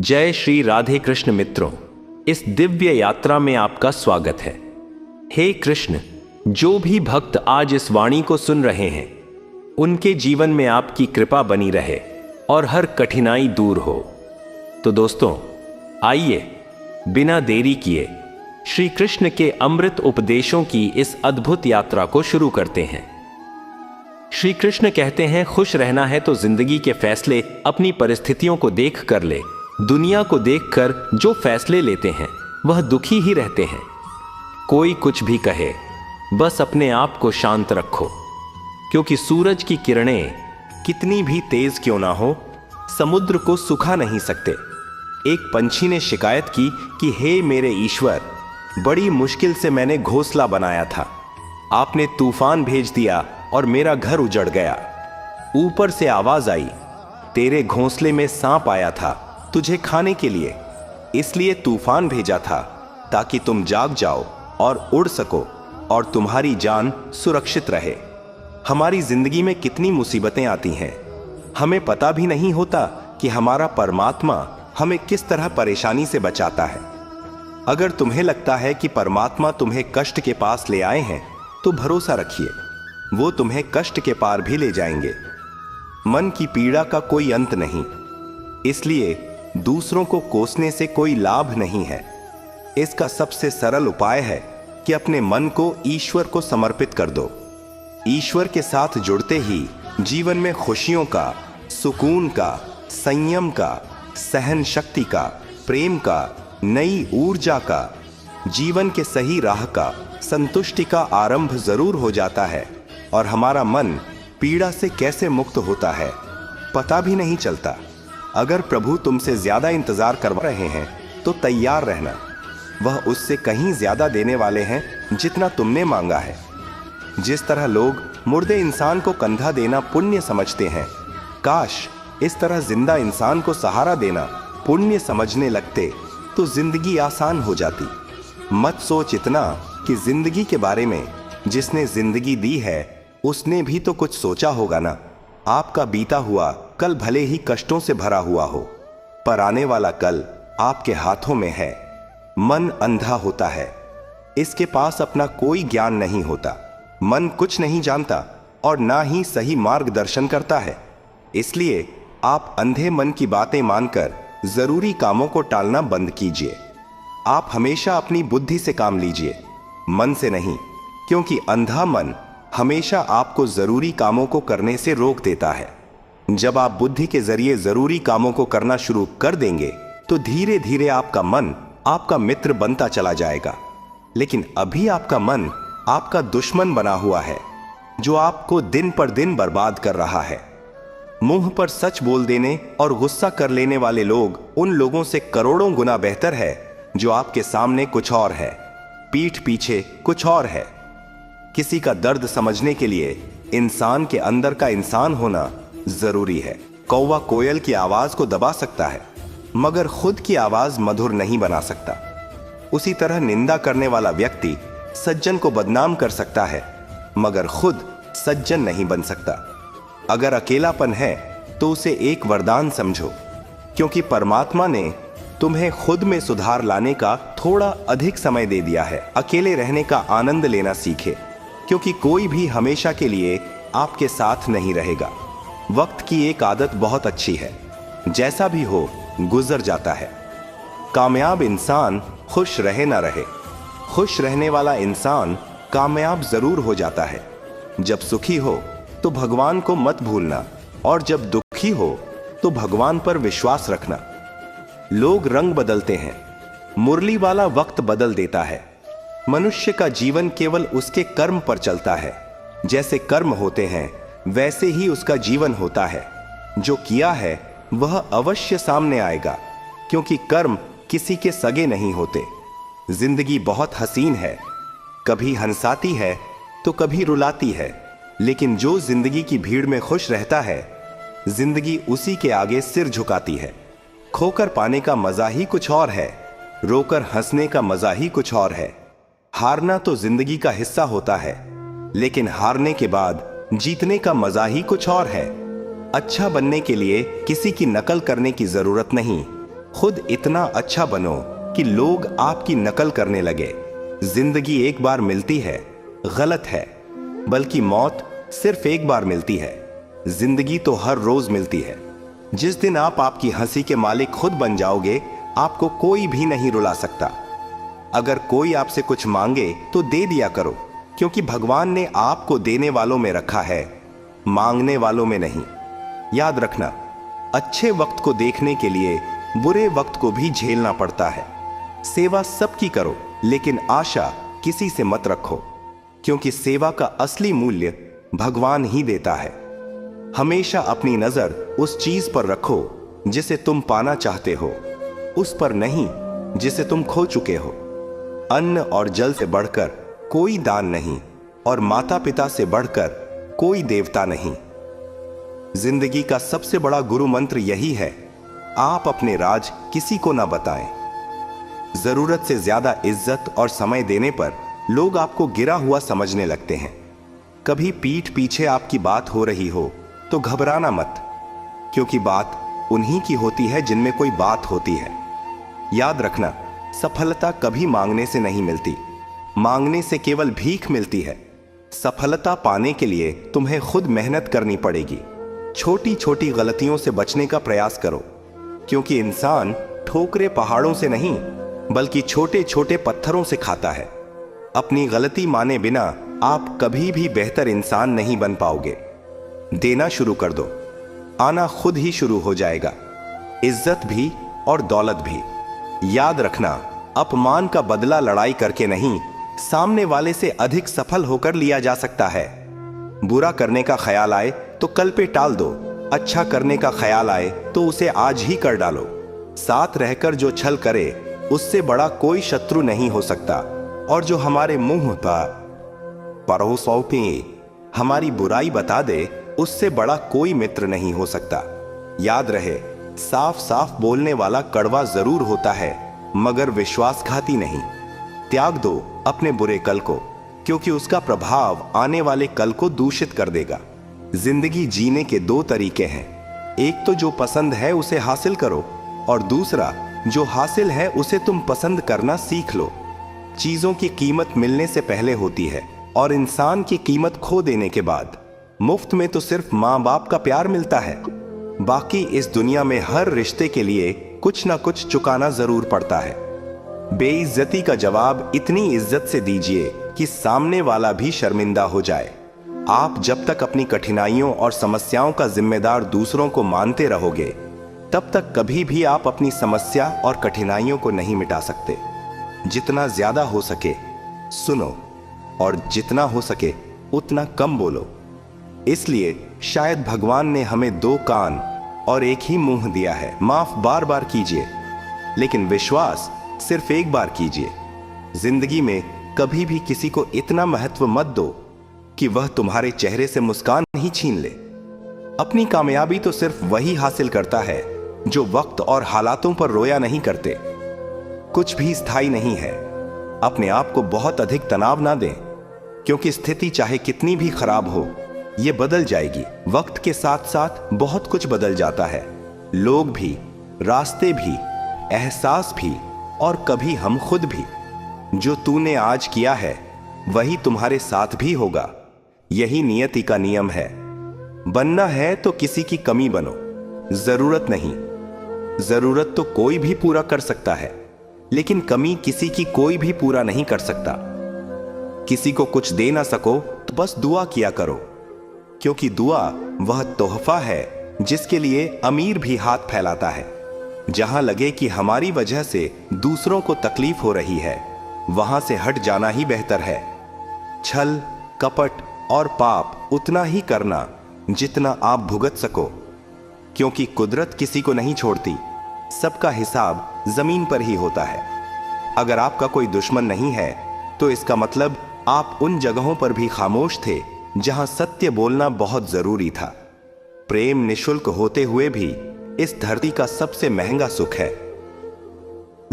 जय श्री राधे कृष्ण मित्रों, इस दिव्य यात्रा में आपका स्वागत है। हे कृष्ण, जो भी भक्त आज इस वाणी को सुन रहे हैं उनके जीवन में आपकी कृपा बनी रहे और हर कठिनाई दूर हो। तो दोस्तों, आइए बिना देरी किए श्री कृष्ण के अमृत उपदेशों की इस अद्भुत यात्रा को शुरू करते हैं। श्री कृष्ण कहते हैं, खुश रहना है तो जिंदगी के फैसले अपनी परिस्थितियों को देख कर ले। दुनिया को देखकर जो फैसले लेते हैं वह दुखी ही रहते हैं। कोई कुछ भी कहे, बस अपने आप को शांत रखो, क्योंकि सूरज की किरणें कितनी भी तेज क्यों ना हो, समुद्र को सुखा नहीं सकते। एक पंछी ने शिकायत की कि हे मेरे ईश्वर, बड़ी मुश्किल से मैंने घोंसला बनाया था, आपने तूफान भेज दिया और मेरा घर उजड़ गया। ऊपर से आवाज आई, तेरे घोंसले में सांप आया था तुझे खाने के लिए, इसलिए तूफान भेजा था ताकि तुम जाग जाओ और उड़ सको और तुम्हारी जान सुरक्षित रहे। हमारी जिंदगी में कितनी मुसीबतें आती हैं, हमें पता भी नहीं होता कि हमारा परमात्मा हमें किस तरह परेशानी से बचाता है। अगर तुम्हें लगता है कि परमात्मा तुम्हें कष्ट के पास ले आए हैं तो भरोसा रखिए, वो तुम्हें कष्ट के पार भी ले जाएंगे। मन की पीड़ा का कोई अंत नहीं, इसलिए दूसरों को कोसने से कोई लाभ नहीं है। इसका सबसे सरल उपाय है कि अपने मन को ईश्वर को समर्पित कर दो। ईश्वर के साथ जुड़ते ही जीवन में खुशियों का, सुकून का, संयम का, सहन शक्ति का, प्रेम का, नई ऊर्जा का, जीवन के सही राह का, संतुष्टि का आरंभ जरूर हो जाता है और हमारा मन पीड़ा से कैसे मुक्त होता है पता भी नहीं चलता। अगर प्रभु तुमसे ज्यादा इंतजार करवा रहे हैं तो तैयार रहना, वह उससे कहीं ज्यादा देने वाले हैं जितना तुमने मांगा है। जिस तरह लोग मुर्दे इंसान को कंधा देना पुण्य समझते हैं, काश इस तरह जिंदा इंसान को सहारा देना पुण्य समझने लगते तो जिंदगी आसान हो जाती। मत सोच इतना कि जिंदगी के बारे में जिसने जिंदगी दी है उसने भी तो कुछ सोचा होगा ना। आपका बीता हुआ कल भले ही कष्टों से भरा हुआ हो, पर आने वाला कल आपके हाथों में है। मन अंधा होता है, इसके पास अपना कोई ज्ञान नहीं होता। मन कुछ नहीं जानता और ना ही सही मार्गदर्शन करता है। इसलिए आप अंधे मन की बातें मानकर जरूरी कामों को टालना बंद कीजिए। आप हमेशा अपनी बुद्धि से काम लीजिए, मन से नहीं, क्योंकि अंधा मन हमेशा आपको जरूरी कामों को करने से रोक देता है। जब आप बुद्धि के जरिए जरूरी कामों को करना शुरू कर देंगे तो धीरे धीरे आपका मन आपका मित्र बनता चला जाएगा। लेकिन अभी आपका मन आपका दुश्मन बना हुआ है, जो आपको दिन पर दिन बर्बाद कर रहा है। मुंह पर सच बोल देने और गुस्सा कर लेने वाले लोग उन लोगों से करोड़ों गुना बेहतर है जो आपके सामने कुछ और है, पीठ पीछे कुछ और है। किसी का दर्द समझने के लिए इंसान के अंदर का इंसान होना जरूरी है। कौवा कोयल की आवाज को दबा सकता है, मगर खुद की आवाज मधुर नहीं बना सकता। उसी तरह निंदा करने वाला व्यक्ति सज्जन को बदनाम कर सकता है, मगर खुद सज्जन नहीं बन सकता। अगर अकेलापन है तो उसे एक वरदान समझो, क्योंकि परमात्मा ने तुम्हें खुद में सुधार लाने का थोड़ा अधिक समय दे दिया है। अकेले रहने का आनंद लेना सीखे, क्योंकि कोई भी हमेशा के लिए आपके साथ नहीं रहेगा। वक्त की एक आदत बहुत अच्छी है, जैसा भी हो गुजर जाता है। कामयाब इंसान खुश रहे ना रहे, खुश रहने वाला इंसान कामयाब जरूर हो जाता है। जब सुखी हो तो भगवान को मत भूलना, और जब दुखी हो तो भगवान पर विश्वास रखना। लोग रंग बदलते हैं, मुरली वाला वक्त बदल देता है। मनुष्य का जीवन केवल उसके कर्म पर चलता है। जैसे कर्म होते हैं वैसे ही उसका जीवन होता है। जो किया है वह अवश्य सामने आएगा, क्योंकि कर्म किसी के सगे नहीं होते। जिंदगी बहुत हसीन है, कभी हंसाती है तो कभी रुलाती है, लेकिन जो जिंदगी की भीड़ में खुश रहता है, जिंदगी उसी के आगे सिर झुकाती है। खोकर पाने का मजा ही कुछ और है, रोकर हंसने का मजा ही कुछ और है। हारना तो जिंदगी का हिस्सा होता है, लेकिन हारने के बाद जीतने का मजा ही कुछ और है। अच्छा बनने के लिए किसी की नकल करने की जरूरत नहीं, खुद इतना अच्छा बनो कि लोग आपकी नकल करने लगे। जिंदगी एक बार मिलती है, गलत है, बल्कि मौत सिर्फ एक बार मिलती है। जिंदगी तो हर रोज मिलती है। जिस दिन आप आपकी हंसी के मालिक खुद बन जाओगे, आपको कोई भी नहीं रुला सकता। अगर कोई आपसे कुछ मांगे तो दे दिया करो, क्योंकि भगवान ने आपको देने वालों में रखा है, मांगने वालों में नहीं। याद रखना, अच्छे वक्त को देखने के लिए बुरे वक्त को भी झेलना पड़ता है। सेवा सबकी करो, लेकिन आशा किसी से मत रखो, क्योंकि सेवा का असली मूल्य भगवान ही देता है। हमेशा अपनी नजर उस चीज पर रखो जिसे तुम पाना चाहते हो, उस पर नहीं जिसे तुम खो चुके हो। अन्न और जल से बढ़कर कोई दान नहीं, और माता पिता से बढ़कर कोई देवता नहीं। जिंदगी का सबसे बड़ा गुरु मंत्र यही है, आप अपने राज किसी को ना बताएं। जरूरत से ज्यादा इज्जत और समय देने पर लोग आपको गिरा हुआ समझने लगते हैं। कभी पीठ पीछे आपकी बात हो रही हो तो घबराना मत, क्योंकि बात उन्हीं की होती है जिनमें कोई बात होती है। याद रखना, सफलता कभी मांगने से नहीं मिलती, मांगने से केवल भीख मिलती है। सफलता पाने के लिए तुम्हें खुद मेहनत करनी पड़ेगी। छोटी छोटी गलतियों से बचने का प्रयास करो, क्योंकि इंसान ठोकरे पहाड़ों से नहीं बल्कि छोटे छोटे पत्थरों से खाता है। अपनी गलती माने बिना आप कभी भी बेहतर इंसान नहीं बन पाओगे। देना शुरू कर दो, आना खुद ही शुरू हो जाएगा, इज्जत भी और दौलत भी। याद रखना, अपमान का बदला लड़ाई करके नहीं, सामने वाले से अधिक सफल होकर लिया जा सकता है। बुरा करने का ख्याल आए तो कल पे टाल दो, अच्छा करने का ख्याल आए तो उसे आज ही कर डालो। साथ रहकर जो छल करे उससे बड़ा कोई शत्रु नहीं हो सकता, और जो हमारे मुंह परोसों पे हमारी बुराई बता दे उससे बड़ा कोई मित्र नहीं हो सकता। याद रहे, साफ साफ बोलने वाला कड़वा जरूर होता है, मगर विश्वासघाती नहीं। त्याग दो अपने बुरे कल को, क्योंकि उसका प्रभाव आने वाले कल को दूषित कर देगा। जिंदगी जीने के दो तरीके हैं, एक तो जो पसंद है उसे हासिल करो, और दूसरा जो हासिल है उसे तुम पसंद करना सीख लो। चीजों की कीमत मिलने से पहले होती है, और इंसान की कीमत खो देने के बाद। मुफ्त में तो सिर्फ माँ बाप का प्यार मिलता है, बाकी इस दुनिया में हर रिश्ते के लिए कुछ ना कुछ चुकाना जरूर पड़ता है। बेइज्जती का जवाब इतनी इज्जत से दीजिए कि सामने वाला भी शर्मिंदा हो जाए। आप जब तक अपनी कठिनाइयों और समस्याओं का जिम्मेदार दूसरों को मानते रहोगे, तब तक कभी भी आप अपनी समस्या और कठिनाइयों को नहीं मिटा सकते। जितना ज्यादा हो सके सुनो, और जितना हो सके उतना कम बोलो। इसलिए शायद भगवान ने हमें दो कान और एक ही मुंह दिया है। माफ बार बार कीजिए, लेकिन विश्वास सिर्फ एक बार कीजिए। जिंदगी में कभी भी किसी को इतना महत्व मत दो कि वह तुम्हारे चेहरे से मुस्कान ही छीन ले। अपनी कामयाबी तो सिर्फ वही हासिल करता है जो वक्त और हालातों पर रोया नहीं करते। कुछ भी स्थायी नहीं है। अपने आप को बहुत अधिक तनाव ना दें, क्योंकि स्थिति चाहे कितनी भी खराब हो, ये बदल जाएगी। वक्त के साथ साथ बहुत कुछ बदल जाता है, लोग भी, रास्ते भी, एहसास भी, और कभी हम खुद भी। जो तूने आज किया है वही तुम्हारे साथ भी होगा। यही नियति का नियम है। बनना है तो किसी की कमी बनो, जरूरत नहीं। जरूरत तो कोई भी पूरा कर सकता है, लेकिन कमी किसी की कोई भी पूरा नहीं कर सकता। किसी को कुछ दे ना सको तो बस दुआ किया करो, क्योंकि दुआ वह तोहफा है जिसके लिए अमीर भी हाथ फैलाता है। जहां लगे कि हमारी वजह से दूसरों को तकलीफ हो रही है, वहां से हट जाना ही बेहतर है। छल, कपट और पाप उतना ही करना जितना आप भुगत सको, क्योंकि कुदरत किसी को नहीं छोड़ती। सबका हिसाब जमीन पर ही होता है। अगर आपका कोई दुश्मन नहीं है तो इसका मतलब आप उन जगहों पर भी खामोश थे जहां सत्य बोलना बहुत जरूरी था। प्रेम निशुल्क होते हुए भी इस धरती का सबसे महंगा सुख है।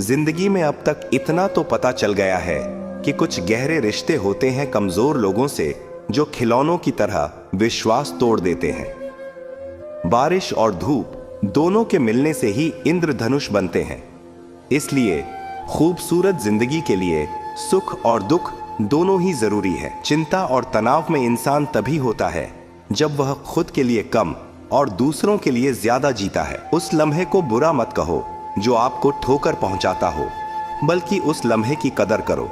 जिंदगी में अब तक इतना तो पता चल गया है कि कुछ गहरे रिश्ते होते हैं कमजोर लोगों से, जो खिलौनों की तरह विश्वास तोड़ देते हैं। बारिश और धूप दोनों के मिलने से ही इंद्रधनुष बनते हैं। इसलिए खूबसूरत जिंदगी के लिए सुख और दुख दोनों ही जरूरी है। चिंता और तनाव में इंसान तभी होता है जब वह खुद के लिए कम और दूसरों के लिए ज्यादा जीता है। उस लम्हे को बुरा मत कहो जो आपको ठोकर पहुंचाता हो, बल्कि उस लम्हे की कदर करो,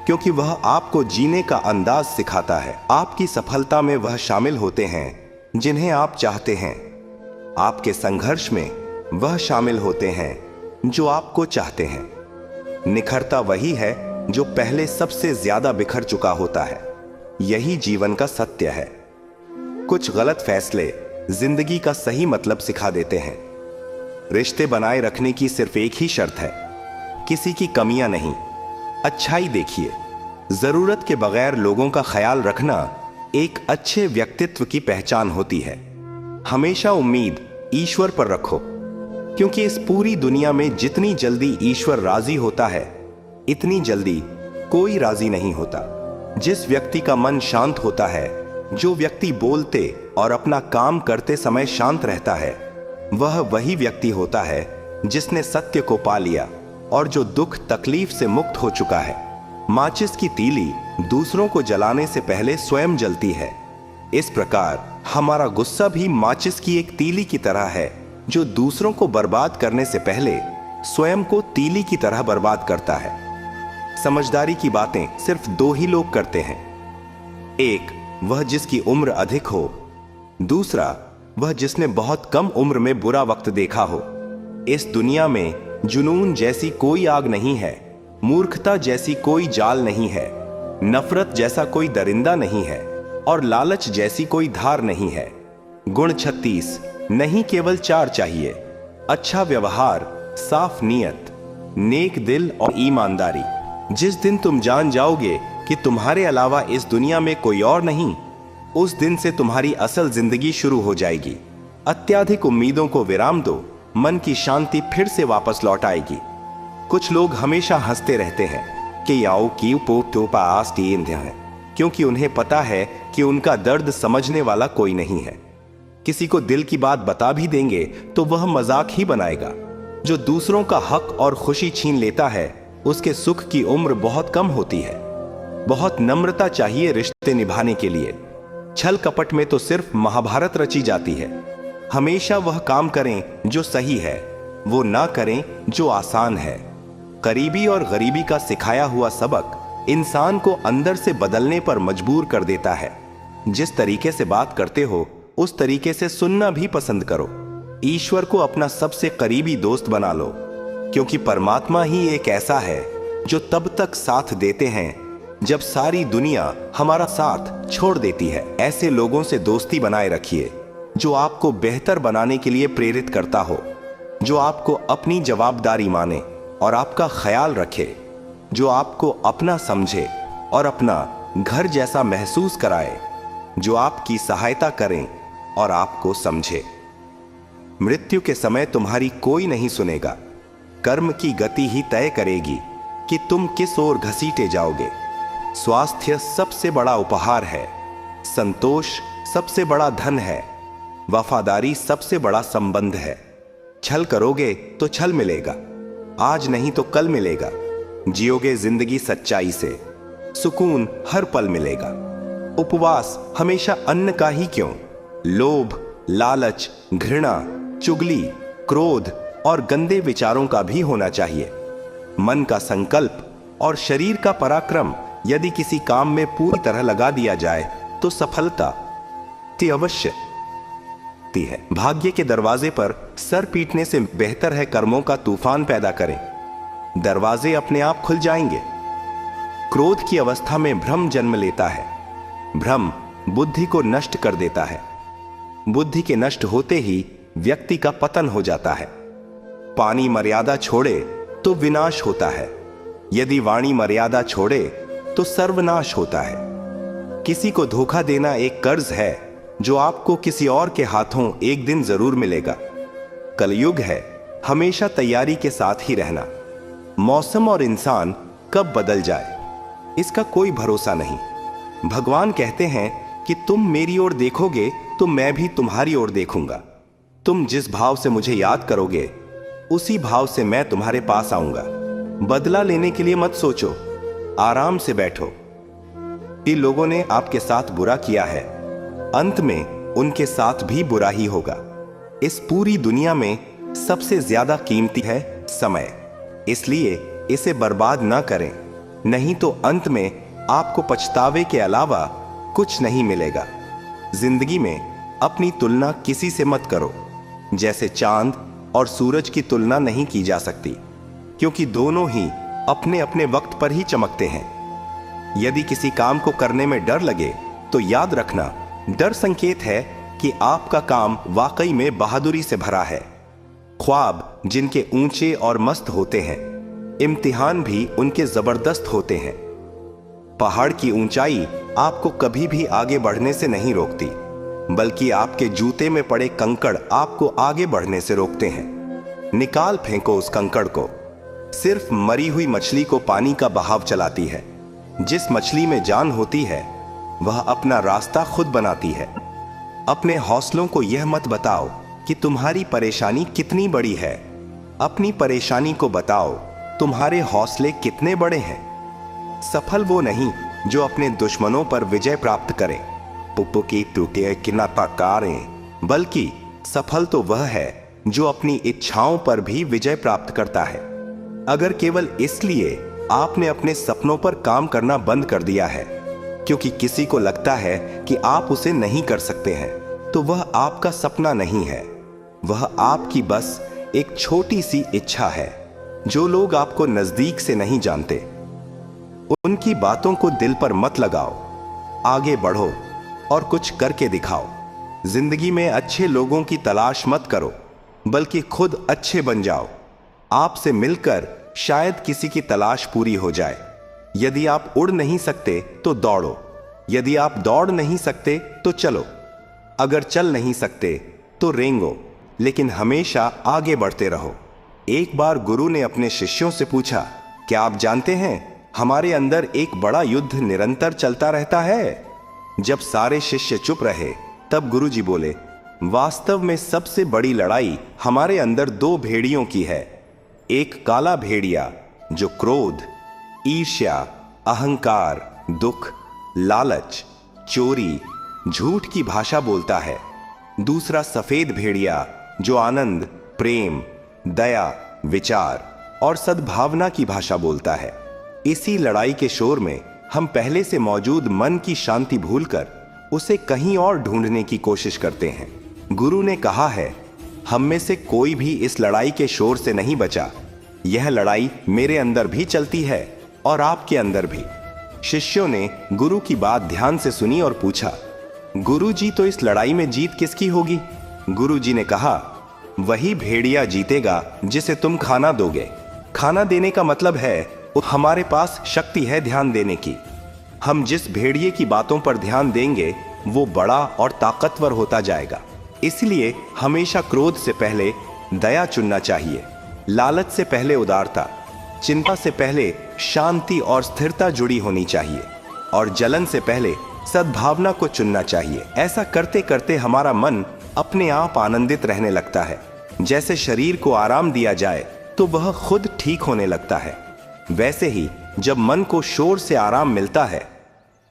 क्योंकि वह आपको जीने का अंदाज सिखाता है। आपकी सफलता में वह शामिल होते हैं जिन्हें आप चाहते हैं। आपके संघर्ष में वह शामिल होते हैं जो आपको चाहते हैं। निखरता वही है जो पहले सबसे ज्यादा बिखर चुका होता है। यही जीवन का सत्य है। कुछ गलत फैसले जिंदगी का सही मतलब सिखा देते हैं। रिश्ते बनाए रखने की सिर्फ एक ही शर्त है, किसी की कमियां नहीं, अच्छाई देखिए। जरूरत के बगैर लोगों का ख्याल रखना एक अच्छे व्यक्तित्व की पहचान होती है। हमेशा उम्मीद ईश्वर पर रखो, क्योंकि इस पूरी दुनिया में जितनी जल्दी ईश्वर राजी होता है, इतनी जल्दी कोई राजी नहीं होता। जिस व्यक्ति का मन शांत होता है, जो व्यक्ति बोलते और अपना काम करते समय शांत रहता है, वह वही व्यक्ति होता है जिसने सत्य को पा लिया और जो दुख तकलीफ से मुक्त हो चुका है। माचिस की तीली दूसरों को जलाने से पहले स्वयं जलती है। इस प्रकार हमारा गुस्सा भी माचिस की एक तीली की तरह है, जो दूसरों को बर्बाद करने से पहले स्वयं को तीली की तरह बर्बाद करता है। समझदारी की बातें सिर्फ दो ही लोग करते हैं। एक वह जिसकी उम्र अधिक हो, दूसरा वह जिसने बहुत कम उम्र में बुरा वक्त देखा हो। इस दुनिया में जुनून जैसी कोई आग नहीं है, मूर्खता जैसी कोई जाल नहीं है, नफरत जैसा कोई दरिंदा नहीं है और लालच जैसी कोई धार नहीं है। गुण 36 नहीं, केवल 4 चाहिए। अच्छा व्यवहार, साफ नीयत, नेक दिल और ईमानदारी। जिस दिन तुम जान जाओगे कि तुम्हारे अलावा इस दुनिया में कोई और नहीं, उस दिन से तुम्हारी असल जिंदगी शुरू हो जाएगी। अत्याधिक उम्मीदों को विराम दो, मन की शांति फिर से वापस लौट आएगी। कुछ लोग हमेशा हंसते रहते हैं कि याओ की पोटोपा आस्तीन है, क्योंकि उन्हें पता है कि उनका दर्द समझने वाला कोई नहीं है। किसी को दिल की बात बता भी देंगे तो वह मजाक ही बनाएगा। जो दूसरों का हक और खुशी छीन लेता है, उसके सुख की उम्र बहुत कम होती है। बहुत नम्रता चाहिए रिश्ते निभाने के लिए। छल कपट में तो सिर्फ महाभारत रची जाती है। हमेशा वह काम करें जो सही है, वो ना करें जो आसान है। करीबी और गरीबी का सिखाया हुआ सबक इंसान को अंदर से बदलने पर मजबूर कर देता है। जिस तरीके से बात करते हो, उस तरीके से सुनना भी पसंद करो। ईश्वर को अपना सबसे करीबी दोस्त बना लो, क्योंकि परमात्मा ही एक ऐसा है जो तब तक साथ देते हैं जब सारी दुनिया हमारा साथ छोड़ देती है। ऐसे लोगों से दोस्ती बनाए रखिए जो आपको बेहतर बनाने के लिए प्रेरित करता हो, जो आपको अपनी जवाबदारी माने और आपका ख्याल रखे, जो आपको अपना समझे और अपना घर जैसा महसूस कराए, जो आपकी सहायता करें और आपको समझे। मृत्यु के समय तुम्हारी कोई नहीं सुनेगा। कर्म की गति ही तय करेगी कि तुम किस ओर घसीटे जाओगे। स्वास्थ्य सबसे बड़ा उपहार है, संतोष सबसे बड़ा धन है, वफादारी सबसे बड़ा संबंध है। छल करोगे तो छल मिलेगा, आज नहीं तो कल मिलेगा। जियोगे जिंदगी सच्चाई से, सुकून हर पल मिलेगा। उपवास हमेशा अन्न का ही क्यों, लोभ, लालच, घृणा, चुगली, क्रोध और गंदे विचारों का भी होना चाहिए। मन का संकल्प और शरीर का पराक्रम यदि किसी काम में पूरी तरह लगा दिया जाए तो सफलता अवश्य है। भाग्य के दरवाजे पर सर पीटने से बेहतर है कर्मों का तूफान पैदा करें। दरवाजे अपने आप खुल जाएंगे। क्रोध की अवस्था में भ्रम जन्म लेता है। भ्रम बुद्धि को नष्ट कर देता है। बुद्धि के नष्ट होते ही व्यक्ति का पतन हो जाता है। पानी मर्यादा छोड़े तो विनाश होता है, यदि वाणी मर्यादा छोड़े तो सर्वनाश होता है। किसी को धोखा देना एक कर्ज है जो आपको किसी और के हाथों एक दिन जरूर मिलेगा। कलयुग है, हमेशा तैयारी के साथ ही रहना। मौसम और इंसान कब बदल जाए इसका कोई भरोसा नहीं। भगवान कहते हैं कि तुम मेरी ओर देखोगे तो मैं भी तुम्हारी ओर देखूंगा। तुम जिस भाव से मुझे याद करोगे उसी भाव से मैं तुम्हारे पास आऊंगा। बदला लेने के लिए मत सोचो, आराम से बैठो। कि लोगों ने आपके साथ बुरा किया है, अंत में उनके साथ भी बुरा ही होगा। इस पूरी दुनिया में सबसे ज्यादा कीमती है समय, इसलिए इसे बर्बाद ना करें, नहीं तो अंत में आपको पछतावे के अलावा कुछ नहीं मिलेगा। जिंदगी में अपनी तुलना किसी से मत करो। जैसे चांद और सूरज की तुलना नहीं की जा सकती, क्योंकि दोनों ही अपने अपने वक्त पर ही चमकते हैं। यदि किसी काम को करने में डर लगे तो याद रखना, डर संकेत है कि आपका काम वाकई में बहादुरी से भरा है। ख्वाब जिनके ऊंचे और मस्त होते हैं, इम्तिहान भी उनके जबरदस्त होते हैं। पहाड़ की ऊंचाई आपको कभी भी आगे बढ़ने से नहीं रोकती, बल्कि आपके जूते में पड़े कंकड़ आपको आगे बढ़ने से रोकते हैं। निकाल फेंको उस कंकड़ को। सिर्फ मरी हुई मछली को पानी का बहाव चलाती है। जिस मछली में जान होती है वह अपना रास्ता खुद बनाती है। अपने हौसलों को यह मत बताओ कि तुम्हारी परेशानी कितनी बड़ी है, अपनी परेशानी को बताओ तुम्हारे हौसले कितने बड़े हैं। सफल वो नहीं जो अपने दुश्मनों पर विजय प्राप्त करे, पुप्पो की टूटे किनाताकारें, बल्कि सफल तो वह है जो अपनी इच्छाओं पर भी विजय प्राप्त करता है। अगर केवल इसलिए आपने अपने सपनों पर काम करना बंद कर दिया है क्योंकि किसी को लगता है कि आप उसे नहीं कर सकते हैं, तो वह आपका सपना नहीं है, वह आपकी बस एक छोटी सी इच्छा है। जो लोग आपको नजदीक से नहीं जानते, उनकी बातों को दिल पर मत लगाओ, आगे बढ़ो और कुछ करके दिखाओ। जिंदगी में अच्छे लोगों की तलाश मत करो, बल्कि खुद अच्छे बन जाओ। आपसे मिलकर शायद किसी की तलाश पूरी हो जाए। यदि आप उड़ नहीं सकते तो दौड़ो, यदि आप दौड़ नहीं सकते तो चलो, अगर चल नहीं सकते तो रेंगो, लेकिन हमेशा आगे बढ़ते रहो। एक बार गुरु ने अपने शिष्यों से पूछा, क्या आप जानते हैं हमारे अंदर एक बड़ा युद्ध निरंतर चलता रहता है? जब सारे शिष्य चुप रहे तब गुरुजी बोले, वास्तव में सबसे बड़ी लड़ाई हमारे अंदर दो भेड़ियों की है। एक काला भेड़िया जो क्रोध, ईर्ष्या, अहंकार, दुख, लालच, चोरी, झूठ की भाषा बोलता है। दूसरा सफेद भेड़िया जो आनंद, प्रेम, दया, विचार और सद्भावना की भाषा बोलता है। इसी लड़ाई के शोर में हम पहले से मौजूद मन की शांति भूलकर उसे कहीं और ढूंढने की कोशिश करते हैं। गुरु ने कहा है, हम में से कोई भी इस लड़ाई के शोर से नहीं बचा। यह लड़ाई मेरे अंदर भी चलती है और आपके अंदर भी। शिष्यों ने गुरु की बात ध्यान से सुनी और पूछा, गुरु जी, तो इस लड़ाई में जीत किसकी होगी? गुरु जी ने कहा, वही भेड़िया जीतेगा जिसे तुम खाना दोगे। खाना देने का मतलब है हमारे पास शक्ति है ध्यान देने की। हम जिस भेड़िए की बातों पर ध्यान देंगे वो बड़ा और ताकतवर होता जाएगा। इसलिए हमेशा क्रोध से पहले दया चुनना चाहिए, लालच से पहले उदारता, चिंता से पहले शांति और स्थिरता जुड़ी होनी चाहिए, और जलन से पहले सद्भावना को चुनना चाहिए। ऐसा करते करते हमारा मन अपने आप आनंदित रहने लगता है। जैसे शरीर को आराम दिया जाए तो वह खुद ठीक होने लगता है, वैसे ही जब मन को शोर से आराम मिलता है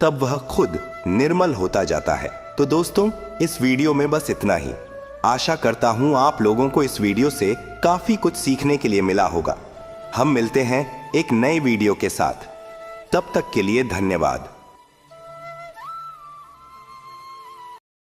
तब वह खुद निर्मल होता जाता है। तो दोस्तों, इस वीडियो में बस इतना ही। आशा करता हूं आप लोगों को इस वीडियो से काफी कुछ सीखने के लिए मिला होगा। हम मिलते हैं एक नए वीडियो के साथ, तब तक के लिए धन्यवाद।